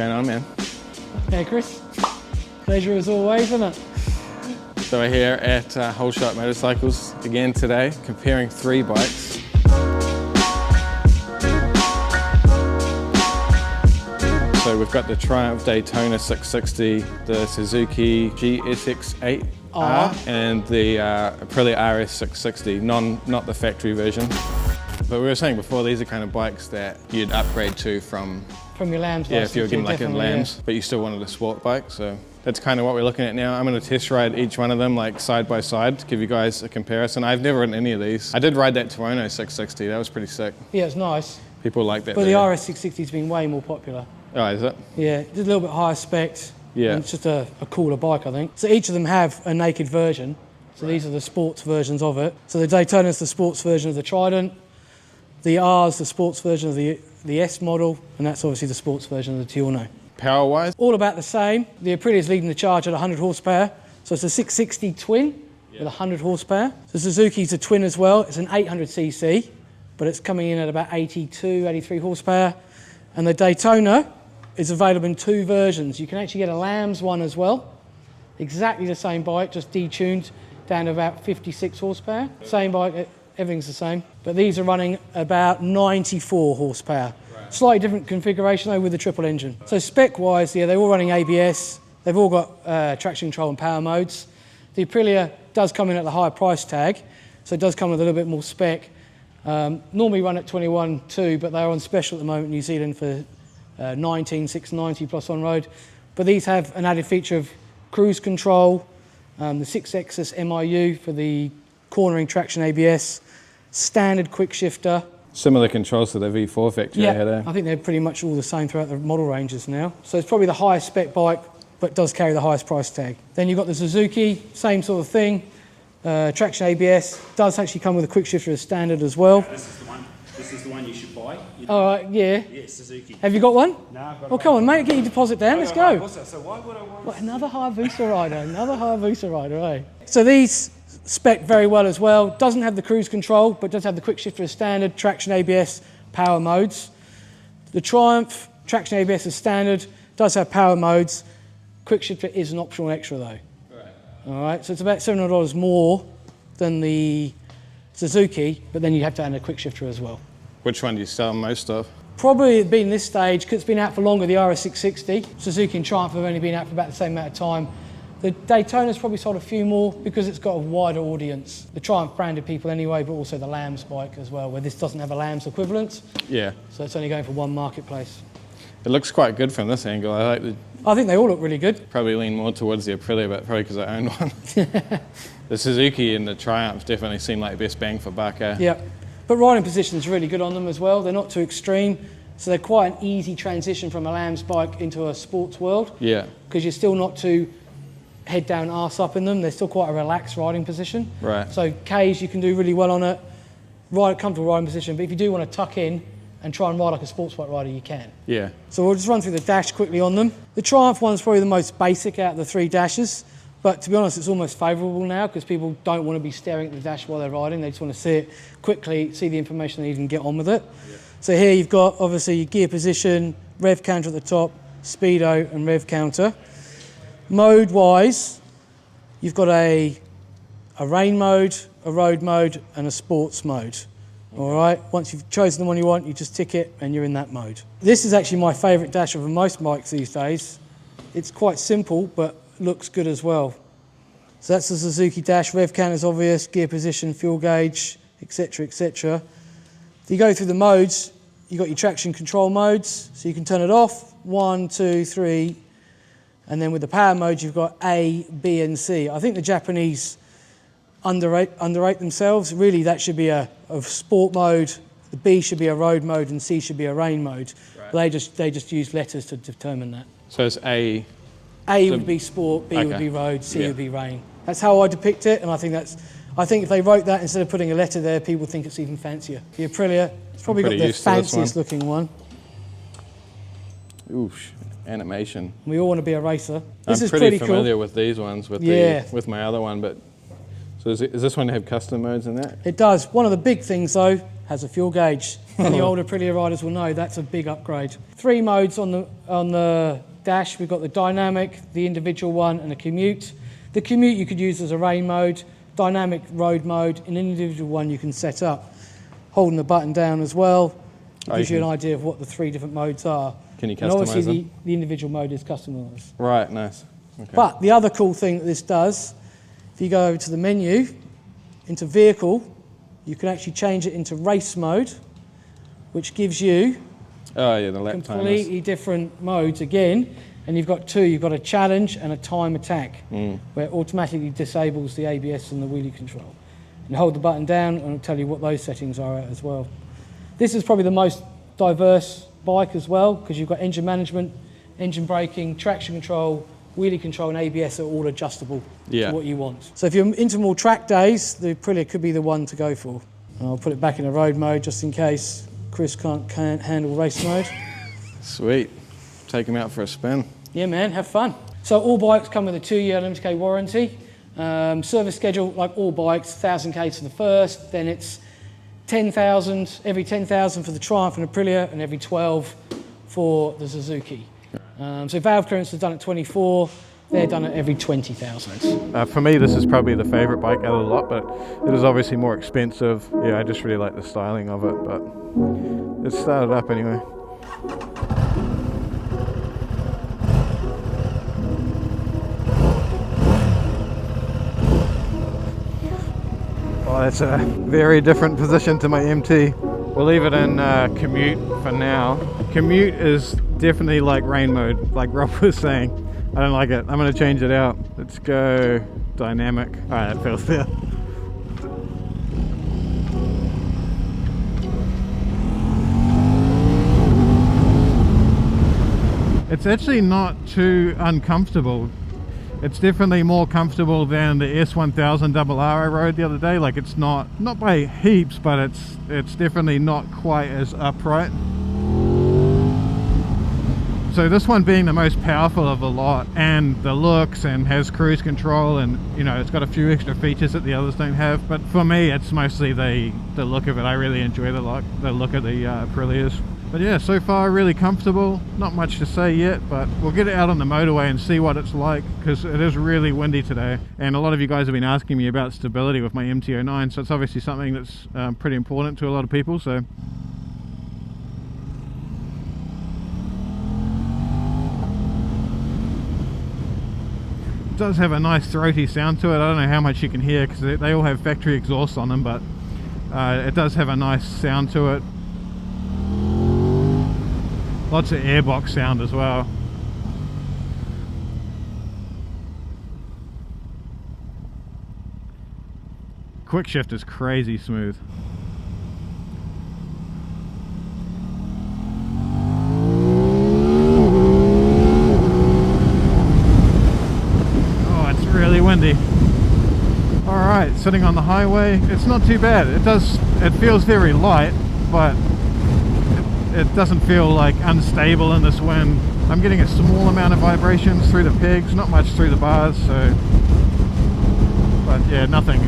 going on, man? Hey, Chris. Pleasure as always, isn't it? So we're here at Whole Shot Motorcycles again today, comparing 3 bikes. So we've got the Triumph Daytona 660, the Suzuki GXS-8R, and the Aprilia RS660, not the factory version. But we were saying before, these are kind of bikes that you'd upgrade to from your Lambs. Yeah, if you were getting like in Lambs, but you still wanted a sport bike. So that's kind of what we're looking at now. I'm going to test ride each one of them like side by side to give you guys a comparison. I've never ridden any of these. I did ride that TUONO 660, that was pretty sick. Yeah, it's nice. People like that. But the RS660's been way more popular. Oh, is it? Yeah, it's a little bit higher spec. Yeah. And it's just a cooler bike, I think. So each of them have a naked version. So these are the sports versions of it. So the Daytona's the sports version of the Trident. The R's the sports version of the S model, and that's obviously the sports version of the TUONO. Power-wise? All about the same. The Aprilia's leading the charge at 100 horsepower. So it's a 660 twin with 100 horsepower. The Suzuki's a twin as well. It's an 800cc, but it's coming in at about 82, 83 horsepower. And the Daytona is available in 2 versions. You can actually get a Lambs one as well. Exactly the same bike, just detuned down to about 56 horsepower. Same bike, everything's the same. But these are running about 94 horsepower. Right. Slightly different configuration though with the triple engine. So spec-wise, yeah, they're all running ABS. They've all got traction control and power modes. The Aprilia does come in at the higher price tag, so it does come with a little bit more spec. Normally run at 21.2, but they're on special at the moment in New Zealand for 19,690 plus on road. But these have an added feature of cruise control, the 6-axis MIU for the cornering traction ABS, standard quick shifter. Similar controls to the V4 factory I had there. I think they're pretty much all the same throughout the model ranges now. So it's probably the highest spec bike, but does carry the highest price tag. Then you've got the Suzuki, same sort of thing. Traction ABS, does actually come with a quick shifter as standard as well. This is the one you should buy. All right, yeah. Yes, Suzuki. Have you got one? No, I've got Well, come on, mate, get your deposit down, let's go. So why would I want What, another Hayabusa rider, another Hayabusa rider, eh? So these spec very well as well. Doesn't have the cruise control, but does have the quick shifter as standard, traction ABS, power modes. The Triumph, traction ABS as standard, does have power modes. Quick shifter is an optional extra though. All right, so it's about $700 more than the Suzuki, but then you have to add a quick shifter as well. Which one do you sell most of? Probably being this stage, because it's been out for longer, the RS660. Suzuki and Triumph have only been out for about the same amount of time. The Daytona's probably sold a few more because it's got a wider audience. The Triumph branded people anyway, but also the Lambs bike as well, where this doesn't have a Lambs equivalent. Yeah. So it's only going for one marketplace. It looks quite good from this angle. I think they all look really good. Probably lean more towards the Aprilia, but probably because I own one. The Suzuki and the Triumph definitely seem like best bang for buck. Yeah, but riding position is really good on them as well. They're not too extreme, so they're quite an easy transition from a Lambs bike into a sports world. Yeah. Because you're still not too head down, arse up in them. They're still quite a relaxed riding position. Right. So K's you can do really well on it, ride a comfortable riding position, but if you do want to tuck in and try and ride like a sports bike rider, you can. Yeah. So we'll just run through the dash quickly on them. The Triumph one's probably the most basic out of the 3 dashes, but to be honest, it's almost favourable now because people don't want to be staring at the dash while they're riding. They just want to see it quickly, see the information they need and get on with it. Yeah. So here you've got obviously your gear position, rev counter at the top, speedo and rev counter. Mode-wise, you've got a rain mode, a road mode and a sports mode. All right, once you've chosen the one you want, you just tick it and you're in that mode. This is actually my favourite dash of most bikes these days. It's quite simple, but looks good as well. So that's the Suzuki dash, rev count is obvious, gear position, fuel gauge, etc, etc. If you go through the modes, you've got your traction control modes, so you can turn it off, 1, 2, 3, and then with the power modes, you've got A, B and C. I think the Japanese underrate themselves. Really, that should be a sport mode, the B should be a road mode, and C should be a rain mode. Right. They just use letters to determine that. So it's A. A would be sport, B would be road, C would be rain. That's how I depict it, and I think if they wrote that instead of putting a letter there, people think it's even fancier. The Aprilia, it's probably got the fanciest looking one. Oof, animation. We all want to be a racer. This is pretty familiar with these ones, with my other one, but so does this one have custom modes in that? It does. One of the big things though, has a fuel gauge. And the older Aprilia riders will know that's a big upgrade. 3 modes on the dash. We've got the dynamic, the individual one, and the commute. The commute you could use as a rain mode, dynamic road mode, and an individual one you can set up. Holding the button down as well gives you an idea of what the 3 different modes are. Can you and customize obviously them? the individual mode is customized. Right, nice. Okay. But the other cool thing that this does, if you go over to the menu, into vehicle, you can actually change it into race mode, which gives you Oh yeah, the lap timers. completely different modes again. And you've got 2, you've got a challenge and a time attack, where it automatically disables the ABS and the wheelie control. And hold the button down and it'll tell you what those settings are at as well. This is probably the most diverse bike as well, because you've got engine management, engine braking, traction control, wheelie control and ABS are all adjustable to what you want. So if you're into more track days, the Aprilia could be the one to go for. And I'll put it back in a road mode just in case Chris can't handle race mode. Sweet. Take him out for a spin. Yeah, man, have fun. So all bikes come with a 2-year LMK warranty. Service schedule, like all bikes, 1,000 Ks for the first, then it's 10,000, every 10,000 for the Triumph and Aprilia, and every 12 for the Suzuki. So valve clearance is done at 24, they're done at every 20,000. For me, this is probably the favourite bike out of the lot, but it is obviously more expensive. Yeah, I just really like the styling of it, but it started up anyway. Oh, that's a very different position to my MT. We'll leave it in commute for now. Commute is definitely like rain mode, like Rob was saying. I don't like it. I'm going to change it out. Let's go dynamic. Alright, that feels fair. It's actually not too uncomfortable. It's definitely more comfortable than the S1000RR I rode the other day. Like, it's not by heaps, but it's definitely not quite as upright. So this one being the most powerful of the lot, and the looks, and has cruise control, and you know, it's got a few extra features that the others don't have. But for me, it's mostly the look of it. I really enjoy the look of the Aprilias. But yeah, so far really comfortable. Not much to say yet, but we'll get it out on the motorway and see what it's like, because it is really windy today. And a lot of you guys have been asking me about stability with my MT09, so it's obviously something that's pretty important to a lot of people. So it does have a nice throaty sound to it. I don't know how much you can hear because they all have factory exhaust on them, but it does have a nice sound to it. Lots of airbox sound as well. Quick shift is crazy smooth. Oh, it's really windy. Alright, sitting on the highway, it's not too bad. It feels very light, but it doesn't feel like unstable in this wind. I'm getting a small amount of vibrations through the pegs, not much through the bars, so, but yeah, nothing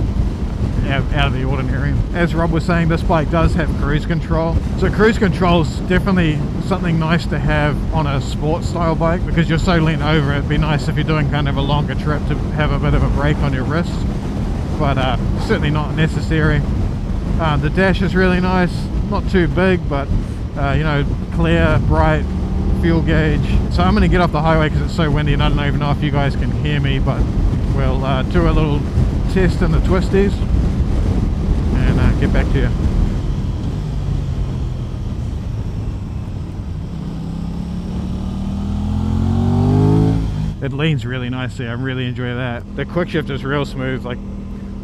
out of the ordinary. As Rob was saying, this bike does have cruise control. So cruise control is definitely something nice to have on a sports style bike, because you're so lean over. It'd be nice if you're doing kind of a longer trip to have a bit of a break on your wrist, but certainly not necessary. The dash is really nice, not too big, but you know, clear, bright, fuel gauge. So I'm going to get off the highway because it's so windy, and I don't even know if you guys can hear me, but we'll do a little test in the twisties and get back to you. It leans really nicely. I really enjoy that. The quick shift is real smooth, like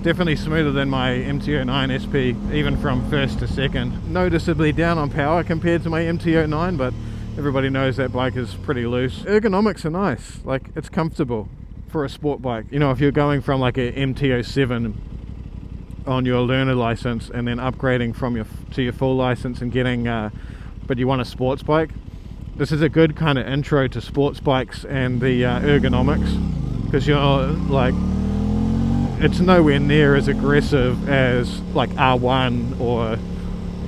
definitely smoother than my MT09SP, even from first to second. Noticeably down on power compared to my MT09, but everybody knows that bike is pretty loose. Ergonomics are nice, like it's comfortable for a sport bike. You know, if you're going from like a MT07 on your learner license and then upgrading from to your full license and getting, but you want a sports bike, this is a good kind of intro to sports bikes and the ergonomics, because you're like, it's nowhere near as aggressive as like R1 or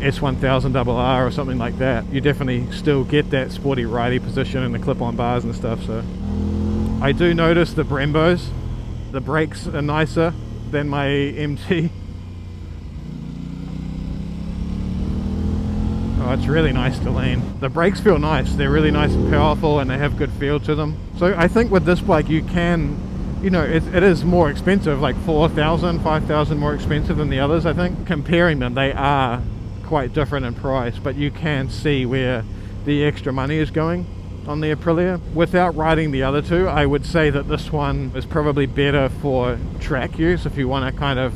S1000RR or something like that, you definitely still get that sporty ridey position and the clip-on bars and stuff. So I do notice the Brembos, the brakes are nicer than my MT. Oh, it's really nice to lean. The brakes feel nice, they're really nice and powerful, and they have good feel to them. So I think with this bike you can, you know, it is more expensive, like 4,000, 5,000 more expensive than the others. I think comparing them, they are quite different in price, but you can see where the extra money is going on the Aprilia. Without riding the other two, I would say that this one is probably better for track use if you want to kind of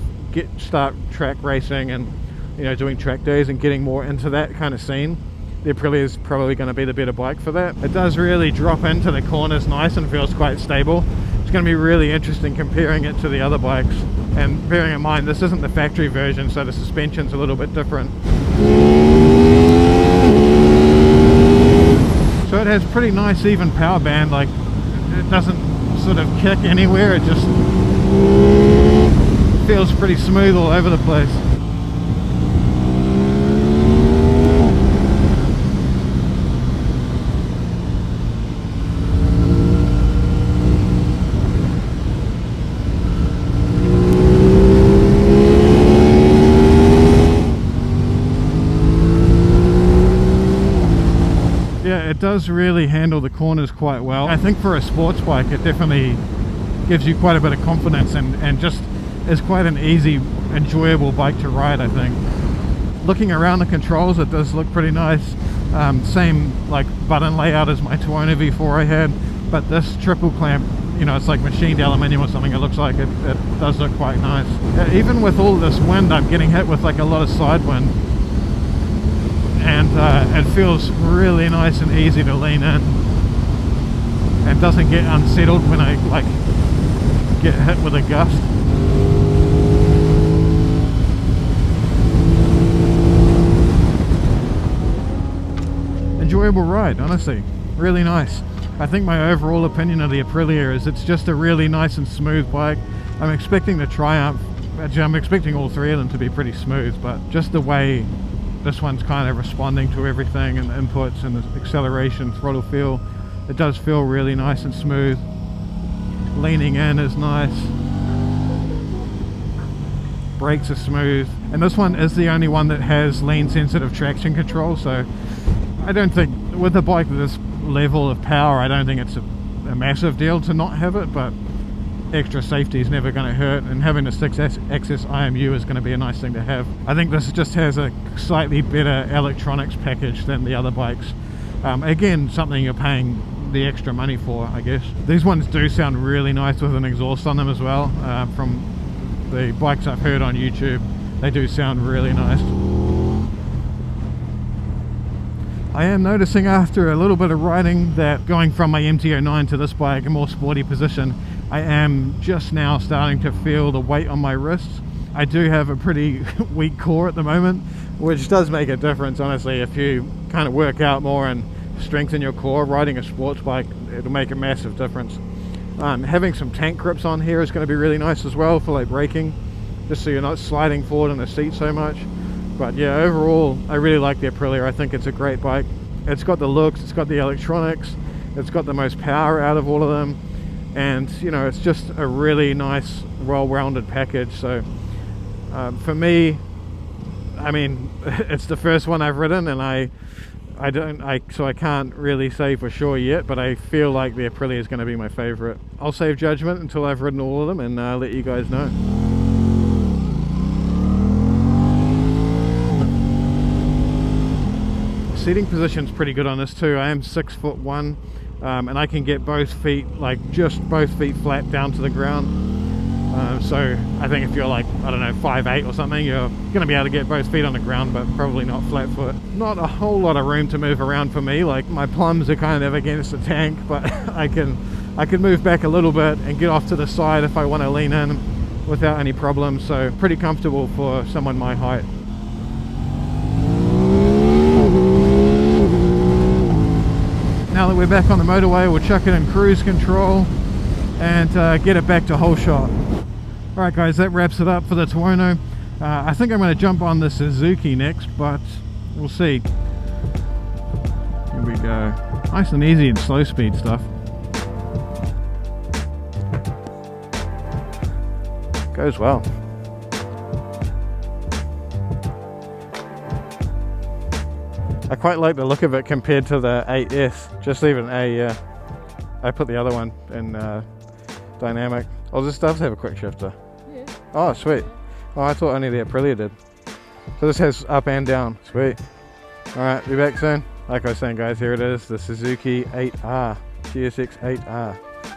start track racing and, you know, doing track days and getting more into that kind of scene. The Aprilia is probably going to be the better bike for that. It does really drop into the corners nice and feels quite stable. It's going to be really interesting comparing it to the other bikes, and bearing in mind this isn't the factory version, so the suspension's a little bit different. So it has pretty nice even power band, like it doesn't sort of kick anywhere, it just feels pretty smooth all over the place. It does really handle the corners quite well. I think for a sports bike it definitely gives you quite a bit of confidence, and just is quite an easy, enjoyable bike to ride, I think. Looking around the controls, it does look pretty nice. Same like button layout as my TUONO V4 I had, but this triple clamp, you know, it's like machined aluminium or something. It looks like it does look quite nice. Even with all this wind, I'm getting hit with like a lot of side wind, and it feels really nice and easy to lean in, and doesn't get unsettled when I like get hit with a gust. Enjoyable ride, honestly, really nice. I think my overall opinion of the Aprilia is it's just a really nice and smooth bike. I'm expecting the Triumph, actually I'm expecting all three of them to be pretty smooth, but just the way this one's kind of responding to everything and the inputs and the acceleration, throttle feel, it does feel really nice and smooth. Leaning in is nice. Brakes are smooth. And this one is the only one that has lane sensitive traction control, so I don't think, with a bike with this level of power, I don't think it's a massive deal to not have it, but extra safety is never going to hurt, and having a 6-axis IMU is going to be a nice thing to have. I think this just has a slightly better electronics package than the other bikes. Again, something you're paying the extra money for, I guess. These ones do sound really nice with an exhaust on them as well. From the bikes I've heard on YouTube, they do sound really nice. I am noticing after a little bit of riding that going from my MT09 to this bike, a more sporty position, I am just now starting to feel the weight on my wrists. I do have a pretty weak core at the moment, which does make a difference, honestly. If you kind of work out more and strengthen your core, riding a sports bike, it'll make a massive difference. Having some tank grips on here is going to be really nice as well for like braking, just so you're not sliding forward in the seat so much. But yeah, overall I really like the Aprilia. I think it's a great bike. It's got the looks, it's got the electronics, it's got the most power out of all of them, and you know, it's just a really nice, well-rounded package. So for me, I mean, it's the first one I've ridden, and so I can't really say for sure yet, but I feel like the Aprilia is going to be my favorite. I'll save judgment until I've ridden all of them and let you guys know. Seating position's pretty good on this too. I am 6'1", and I can get both feet, like just both feet flat down to the ground. So I think if you're like, I don't know, 5'8" or something, you're going to be able to get both feet on the ground, but probably not flat foot. Not a whole lot of room to move around for me. Like my plums are kind of against the tank, but I can move back a little bit and get off to the side if I want to lean in without any problems. So pretty comfortable for someone my height. Now that we're back on the motorway, we'll chuck it in cruise control and get it back to whole shot. Alright guys, that wraps it up for the TUONO. I think I'm going to jump on the Suzuki next, but we'll see. Here we go. Nice and easy and slow speed stuff. Goes well. I quite like the look of it compared to the 8S. Just even I put the other one in dynamic. Oh, this does have a quick shifter. Yeah. Oh, sweet. Oh, I thought only the Aprilia did. So this has up and down. Sweet. Alright, be back soon. Like I was saying, guys, here it is, the Suzuki 8R, GSX-8R.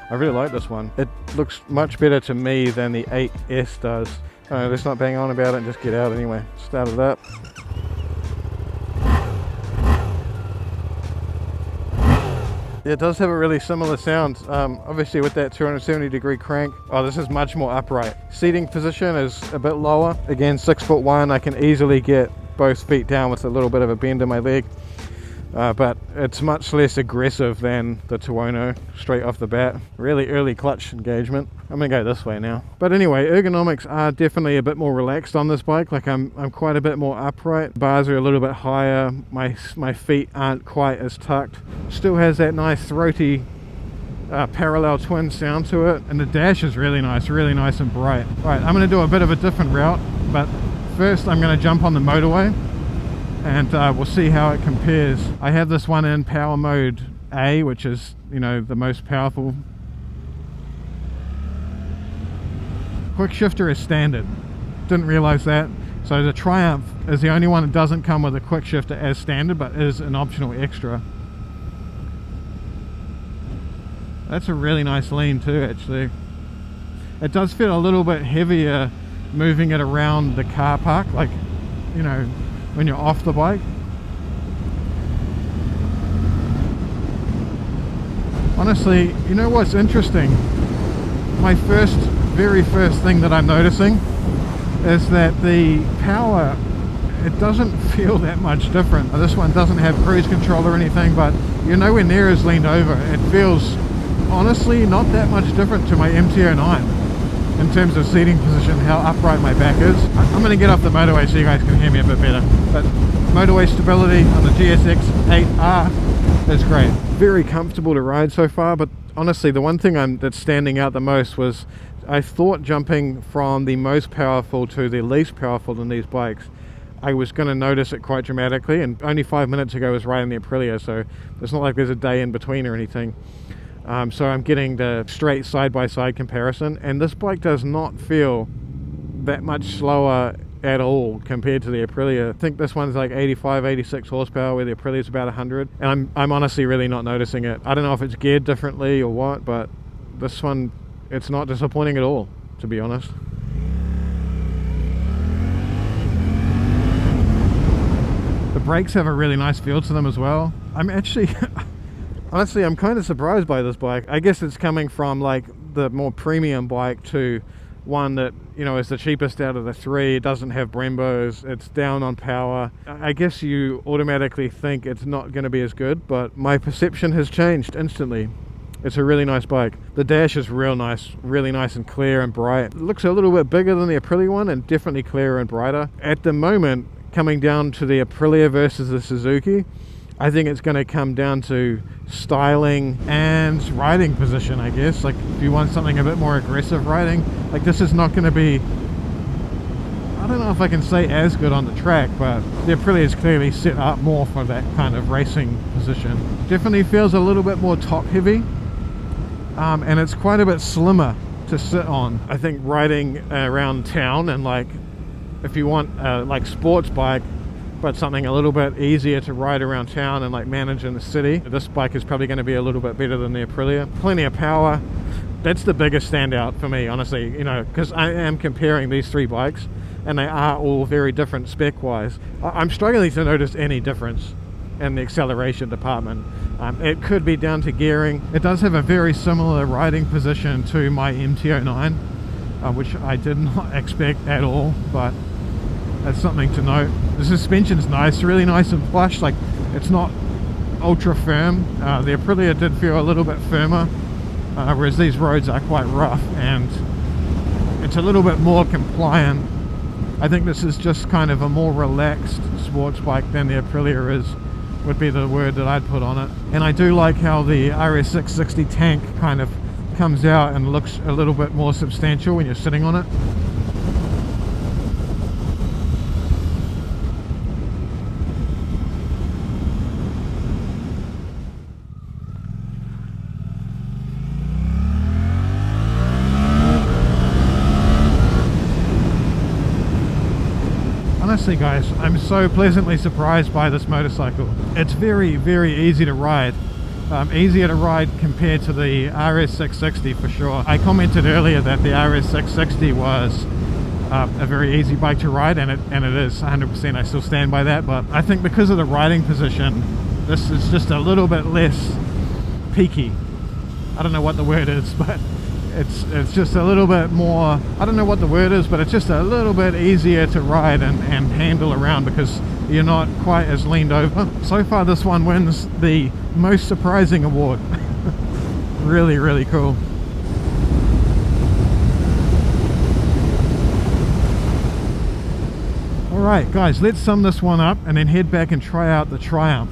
I really like this one. It looks much better to me than the 8S does. Oh, let's not bang on about it and just get out anyway. Start it up. Yeah, it does have a really similar sound, obviously with that 270-degree crank. Oh, this is much more upright. Seating position is a bit lower. Again, 6'1", I can easily get both feet down with a little bit of a bend in my leg. But it's much less aggressive than the TUONO straight off the bat. Really early clutch engagement. I'm gonna go this way now. But anyway, ergonomics are definitely a bit more relaxed on this bike. Like I'm quite a bit more upright. Bars are a little bit higher. My feet aren't quite as tucked. Still has that nice throaty parallel twin sound to it. And the dash is really nice and bright. Right, I'm gonna do a bit of a different route, but first I'm gonna jump on the motorway and we'll see how it compares. I have this one in power mode A, which is, you know, the most powerful. Quick shifter is standard. Didn't realize that. So the Triumph is the only one that doesn't come with a quick shifter as standard, but is an optional extra. That's a really nice lean too, actually. It does feel a little bit heavier moving it around the car park, like, you know, when you're off the bike. Honestly, you know what's interesting? My very first thing that I'm noticing is that the power, it doesn't feel that much different. This one doesn't have cruise control or anything, but you're nowhere near as leaned over. It feels honestly not that much different to my MT09 in terms of seating position, how upright my back is. I'm going to get off the motorway so you guys can hear me a bit better. But motorway stability on the GSX-8R is great. Very comfortable to ride so far, but honestly the one thing that's standing out the most was I thought jumping from the most powerful to the least powerful in these bikes, I was going to notice it quite dramatically, and only 5 minutes ago I was riding the Aprilia, so it's not like there's a day in between or anything. So I'm getting the straight side-by-side comparison, and this bike does not feel that much slower at all compared to the Aprilia. I think this one's like 85, 86 horsepower, where the Aprilia's about 100, and I'm honestly really not noticing it. I don't know if it's geared differently or what, but this one, it's not disappointing at all, to be honest. The brakes have a really nice feel to them as well. I'm actually honestly, I'm kind of surprised by this bike. I guess it's coming from like the more premium bike to one that, you know, is the cheapest out of the three. It doesn't have Brembos, it's down on power. I guess you automatically think it's not going to be as good, but my perception has changed instantly. It's a really nice bike. The dash is really nice and clear and bright. It looks a little bit bigger than the Aprilia one and definitely clearer and brighter. At the moment, coming down to the Aprilia versus the Suzuki, I think it's going to come down to styling and riding position, I guess. Like if you want something a bit more aggressive riding, like this is not going to be, I don't know if I can say as good on the track, but the Aprilia is clearly set up more for that kind of racing position. Definitely feels a little bit more top heavy, and it's quite a bit slimmer to sit on. I think riding around town, and like if you want like sports bike, but something a little bit easier to ride around town and like manage in the city, this bike is probably going to be a little bit better than the Aprilia. Plenty of power. That's the biggest standout for me, honestly, you know, because I am comparing these three bikes and they are all very different spec wise. I'm struggling to notice any difference in the acceleration department. It could be down to gearing. It does have a very similar riding position to my MT09, which I did not expect at all, but that's something to note. The suspension's nice, really nice and plush. Like it's not ultra firm. The Aprilia did feel a little bit firmer, whereas these roads are quite rough, and it's a little bit more compliant I think this is just kind of a more relaxed sports bike than the Aprilia is, would be the word that I'd put on it. And I do like how the RS660 tank kind of comes out and looks a little bit more substantial when you're sitting on it. Honestly guys, I'm so pleasantly surprised by this motorcycle. It's very, very easy to ride. Easier to ride compared to the RS660 for sure. I commented earlier that the RS660 was a very easy bike to ride, and it is 100%. I still stand by that, but I think because of the riding position, this is just a little bit less peaky. I don't know what the word is, but it's just a little bit more, I don't know what the word is, but it's just a little bit easier to ride and handle around because you're not quite as leaned over. So far this one wins the most surprising award. Really, really cool. Alright guys, let's sum this one up and then head back and try out the Triumph.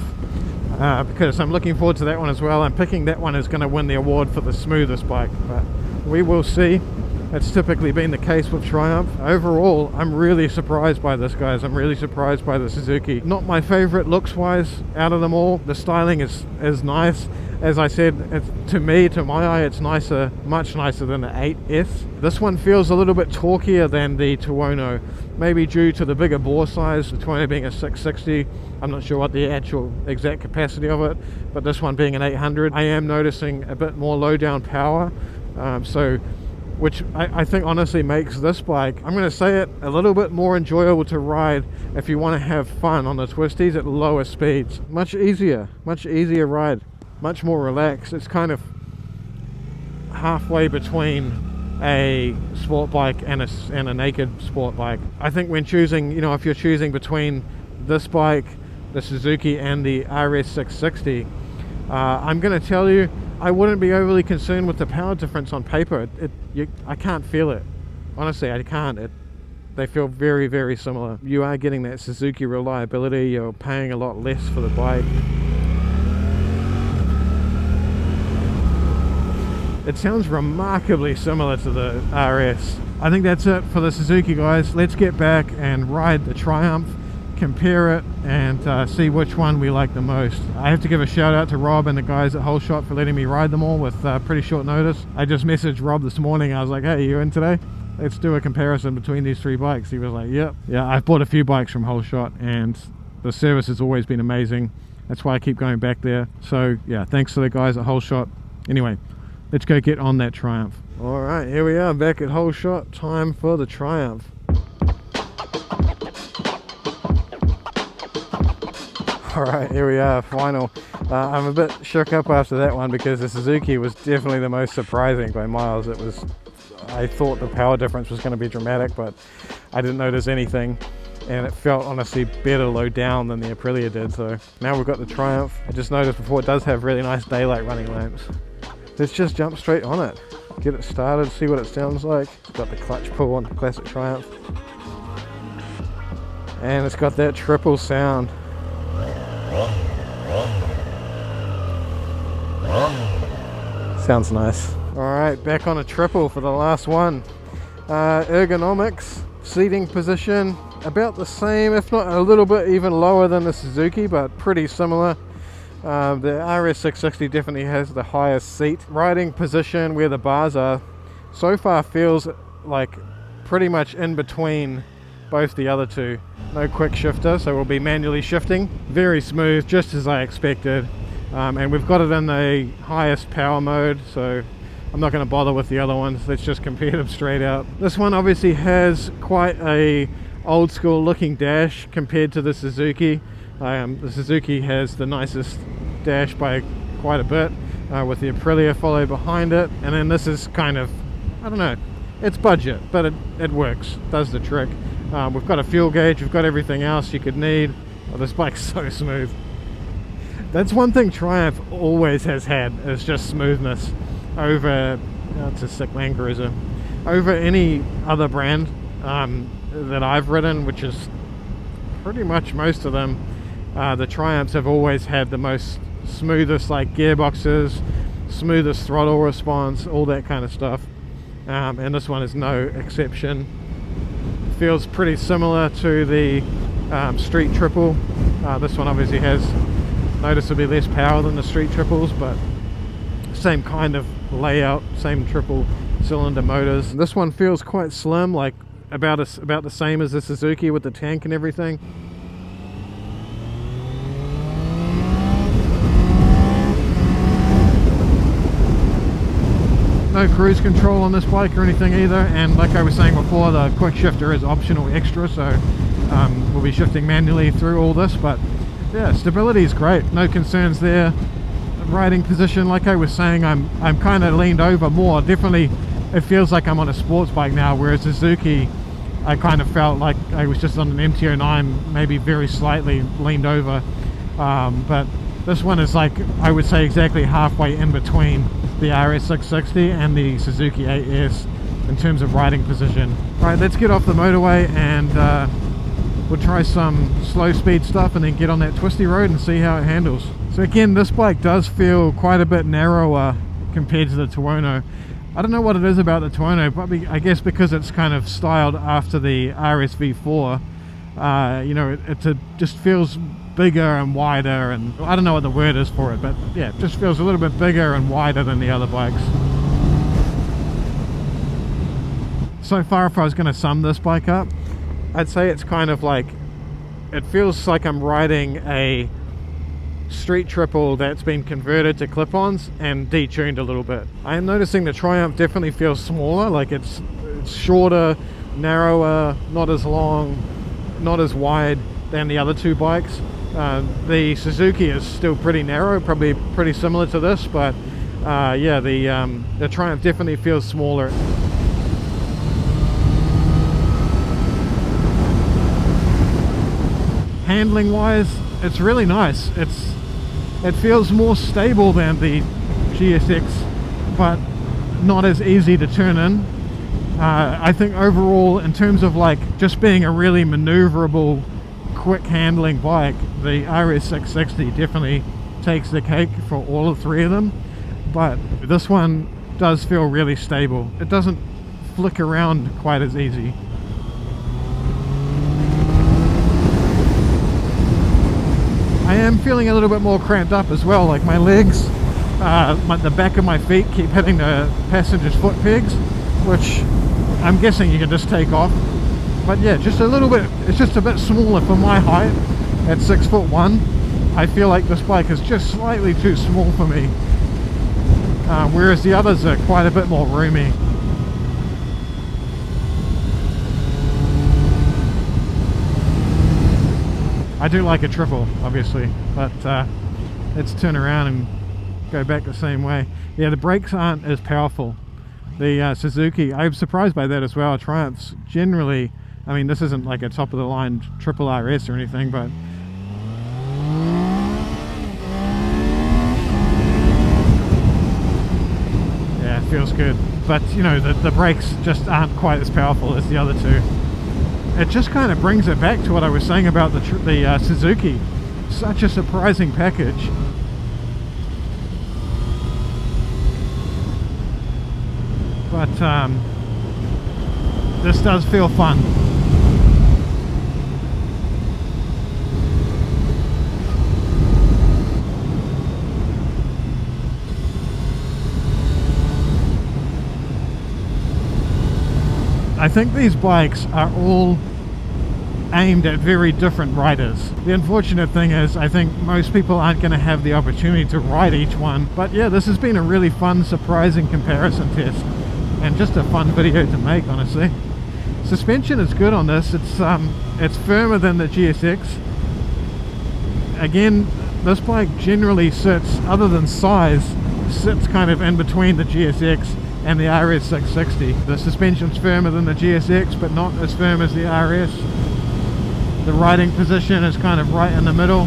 Because I'm looking forward to that one as well. I'm picking that one as going to win the award for the smoothest bike, but we will see. It's typically been the case with Triumph. Overall, I'm really surprised by this, guys. I'm really surprised by the Suzuki. Not my favorite looks wise out of them all. The styling is nice. As I said, to my eye, it's nicer, much nicer than the 8S. This one feels a little bit torquier than the TUONO, maybe due to the bigger bore size, the TUONO being a 660. I'm not sure what the actual exact capacity of it, but this one being an 800, I am noticing a bit more low down power. Which I think honestly makes this bike, I'm going to say it, a little bit more enjoyable to ride if you want to have fun on the twisties at lower speeds. Much easier ride, much more relaxed. It's kind of halfway between a sport bike and a naked sport bike. I think when choosing, you know, if you're choosing between this bike, the Suzuki, and the RS660, I'm going to tell you, I wouldn't be overly concerned with the power difference on paper. I can't feel it. Honestly, I can't. They feel very, very similar. You are getting that Suzuki reliability. You're paying a lot less for the bike. It sounds remarkably similar to the RS. I think that's it for the Suzuki, guys. Let's get back and ride the Triumph, compare it, and see which one we like the most. I have to give a shout out to Rob and the guys at Whole Shot for letting me ride them all with pretty short notice. I just messaged Rob this morning. I was like, hey, you in today? Let's do a comparison between these three bikes. He was like, yep. Yeah, I've bought a few bikes from Whole Shot and the service has always been amazing. That's why I keep going back there. So yeah, thanks to the guys at Whole Shot. Anyway, let's go get on that Triumph. All right, here we are back at Whole Shot. Time for the Triumph. Alright, here we are, final. I'm a bit shook up after that one because the Suzuki was definitely the most surprising by miles. I thought the power difference was going to be dramatic, but I didn't notice anything, and it felt honestly better low down than the Aprilia did. So now we've got the Triumph. I just noticed before, it does have really nice daylight running lamps. Let's just jump straight on it, get it started, see what it sounds like. It's got the clutch pull on the classic Triumph, and it's got that triple sound. Sounds nice. Alright, back on a triple for the last one. Ergonomics, seating position, about the same, if not a little bit even lower than the Suzuki, but pretty similar. The RS660 definitely has the highest seat. Riding position where the bars are so far feels like pretty much in between both the other two. No quick shifter, so we'll be manually shifting. Very smooth, just as I expected. And we've got it in the highest power mode, so I'm not going to bother with the other ones. Let's just compare them straight out. This one obviously has quite a old school looking dash compared to the Suzuki. The Suzuki has the nicest dash by quite a bit, with the Aprilia followed behind it. And then this is kind of, I don't know, it's budget, but it works, does the trick. We've got a fuel gauge, we've got everything else you could need. Oh, this bike's so smooth. That's one thing Triumph always has had, is just smoothness over, it's a sick Land Cruiser, over any other brand. that I've ridden, which is pretty much most of them, the Triumphs have always had the most smoothest like gearboxes, smoothest throttle response, all that kind of stuff, and this one is no exception. Feels pretty similar to the Street Triple. This one obviously has noticeably less power than the Street Triples, but same kind of layout, same triple cylinder motors. This one feels quite slim, like about the same as the Suzuki with the tank and everything. No cruise control on this bike or anything either, and like I was saying before, the quick shifter is optional extra, so we'll be shifting manually through all this. But yeah, stability is great, no concerns there. Riding position, like I was saying, I'm kind of leaned over more. Definitely it feels like I'm on a sports bike now, whereas Suzuki I kind of felt like I was just on an MT09, maybe very slightly leaned over, but this one is like, I would say, exactly halfway in between the RS660 and the Suzuki 8S in terms of riding position. Right, let's get off the motorway and we'll try some slow speed stuff and then get on that twisty road and see how it handles. So again, this bike does feel quite a bit narrower compared to the TUONO. I don't know what it is about the TUONO, probably I guess because it's kind of styled after the RSV4. You know, it just feels bigger and wider, and I don't know what the word is for it, but yeah, it just feels a little bit bigger and wider than the other bikes. So far, if I was going to sum this bike up, I'd say it's kind of like, it feels like I'm riding a Street Triple that's been converted to clip-ons and detuned a little bit. I am noticing the Triumph definitely feels smaller, like it's shorter, narrower, not as long, not as wide than the other two bikes. The Suzuki is still pretty narrow, probably pretty similar to this, but yeah, the Triumph definitely feels smaller. Handling wise, it's really nice. It feels more stable than the GSX, but not as easy to turn in. I think overall, in terms of like just being a really maneuverable, quick handling bike, the RS660 definitely takes the cake for all of three of them, but this one does feel really stable. It doesn't flick around quite as easy. I am feeling a little bit more cramped up as well, like my legs, the back of my feet keep hitting the passenger's foot pegs, which I'm guessing you can just take off. But yeah, just a little bit, it's just a bit smaller for my height at 6'1". I feel like this bike is just slightly too small for me, whereas the others are quite a bit more roomy. I do like a triple, obviously, but let's turn around and go back the same way. Yeah, the brakes aren't as powerful. The Suzuki, I'm surprised by that as well. Triumphs generally, I mean, this isn't like a top of the line triple RS or anything, but yeah, it feels good. But you know, the brakes just aren't quite as powerful as the other two. It just kind of brings it back to what I was saying about the Suzuki. Such a surprising package. But this does feel fun. I think these bikes are all aimed at very different riders. The unfortunate thing is, I think most people aren't going to have the opportunity to ride each one. But yeah, this has been a really fun, surprising comparison test, and just a fun video to make, honestly. Suspension is good on this. It's firmer than the GSX. Again, this bike generally sits, other than size, sits kind of in between the GSX and the RS660. The suspension's firmer than the GSX, but not as firm as the RS. The riding position is kind of right in the middle.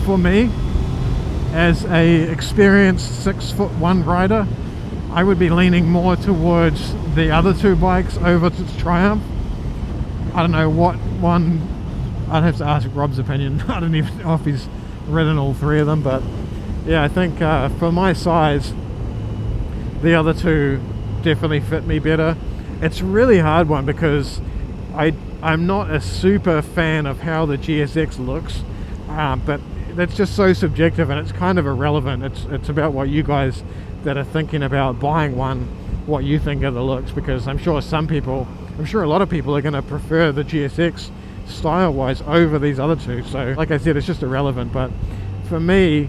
For me, as a experienced 6'1" rider, I would be leaning more towards the other two bikes over to Triumph. I don't know what one, I'd have to ask Rob's opinion. I don't even know if he's ridden all three of them, but yeah, I think for my size, the other two definitely fit me better. It's a really hard one because I'm not a super fan of how the GSX looks, but that's just so subjective and it's kind of irrelevant. It's about what you guys that are thinking about buying one, what you think of the looks, because I'm sure a lot of people are going to prefer the GSX style wise over these other two. So like I said, it's just irrelevant, but for me,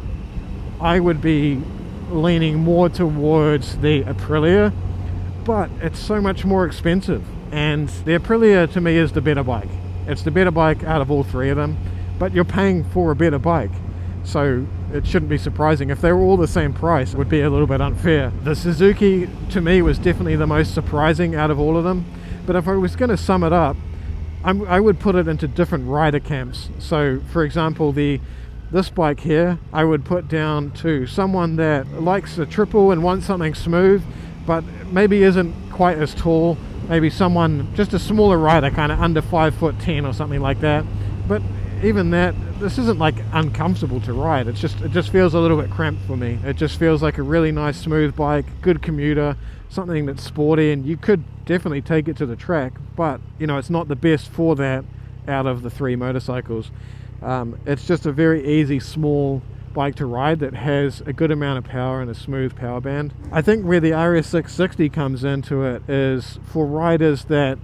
I would be leaning more towards the Aprilia, but it's so much more expensive, and the Aprilia to me is the better bike. It's the better bike out of all three of them, but you're paying for a better bike, so it shouldn't be surprising. If they were all the same price, it would be a little bit unfair. The Suzuki to me was definitely the most surprising out of all of them, but if I was going to sum it up, I would put it into different rider camps. So for example, this bike here I would put down to someone that likes a triple and wants something smooth but maybe isn't quite as tall, maybe someone just a smaller rider, kind of under 5'10" or something like that. But even that, this isn't like uncomfortable to ride, it just feels a little bit cramped for me. It just feels like a really nice smooth bike, good commuter, something that's sporty, and you could definitely take it to the track, but you know, it's not the best for that out of the three motorcycles. It's just a very easy small bike to ride that has a good amount of power and a smooth power band. I think where the RS660 comes into it is for riders that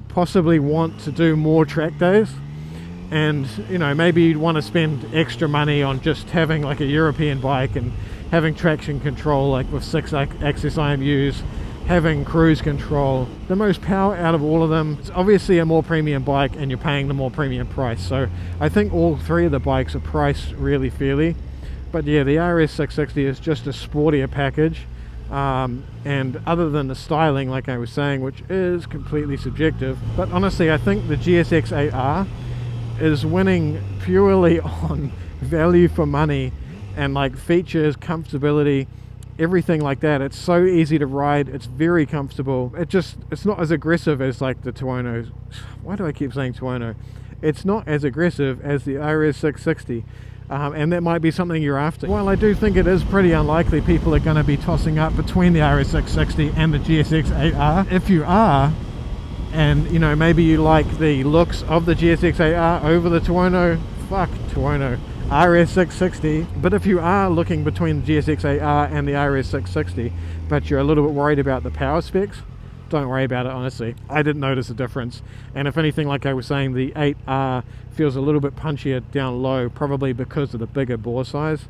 possibly want to do more track days, and you know, maybe you'd want to spend extra money on just having like a European bike and having traction control like with 6 axis IMUs, having cruise control. The most power out of all of them. It's obviously a more premium bike and you're paying the more premium price, so I think all three of the bikes are priced really fairly. But yeah, the RS660 is just a sportier package, and other than the styling, like I was saying, which is completely subjective, but honestly I think the GSX-8R is winning purely on value for money and like features, comfortability, everything like that. It's so easy to ride, it's very comfortable. It's not as aggressive as like the TUONO. Why do I keep saying TUONO? It's not as aggressive as the RS660, and that might be something you're after. While I do think it is pretty unlikely people are going to be tossing up between the RS660 and the GSX-8R, if you are, and you know, maybe you like the looks of the GSX-8R over the TUONO, RS660, but if you are looking between the GSX-8R and the RS660 but you're a little bit worried about the power specs, don't worry about it, honestly. I didn't notice a difference, and if anything, like I was saying, the 8R feels a little bit punchier down low, probably because of the bigger bore size,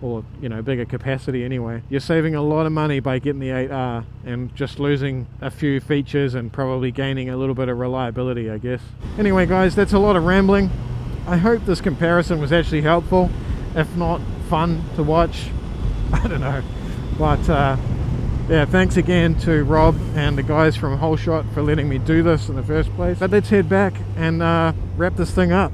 or you know, bigger capacity anyway. You're saving a lot of money by getting the 8R and just losing a few features and probably gaining a little bit of reliability, I guess. Anyway guys, that's a lot of rambling. I hope this comparison was actually helpful, if not fun to watch. I don't know, but yeah, thanks again to Rob and the guys from Whole Shot for letting me do this in the first place. But let's head back and wrap this thing up.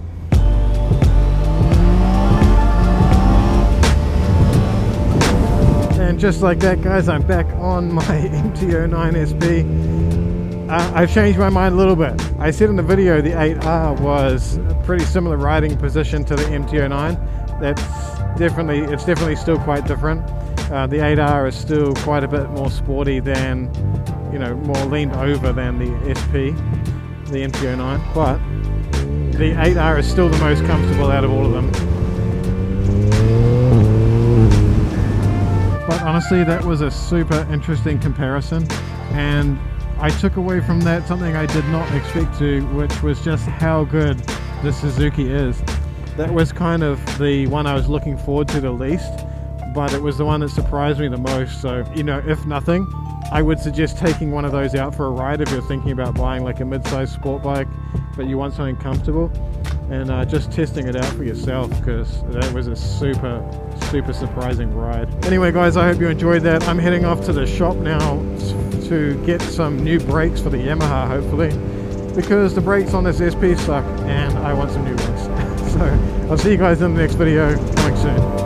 And just like that guys, I'm back on my MT09SP. I've changed my mind a little bit. I said in the video the 8R was a pretty similar riding position to the MT09. It's definitely still quite different. The 8R is still quite a bit more sporty than, you know, more leaned over than the SP, the MT09. But the 8R is still the most comfortable out of all of them. But honestly, that was a super interesting comparison, and I took away from that something I did not expect to, which was just how good the Suzuki is. That was kind of the one I was looking forward to the least, but it was the one that surprised me the most. So, you know, if nothing, I would suggest taking one of those out for a ride if you're thinking about buying like a mid-size sport bike, but you want something comfortable, and just testing it out for yourself, because that was a super surprising ride. Anyway guys, I hope you enjoyed that. I'm heading off to the shop now to get some new brakes for the Yamaha, hopefully, because the brakes on this SP suck and I want some new ones. So I'll see you guys in the next video coming soon.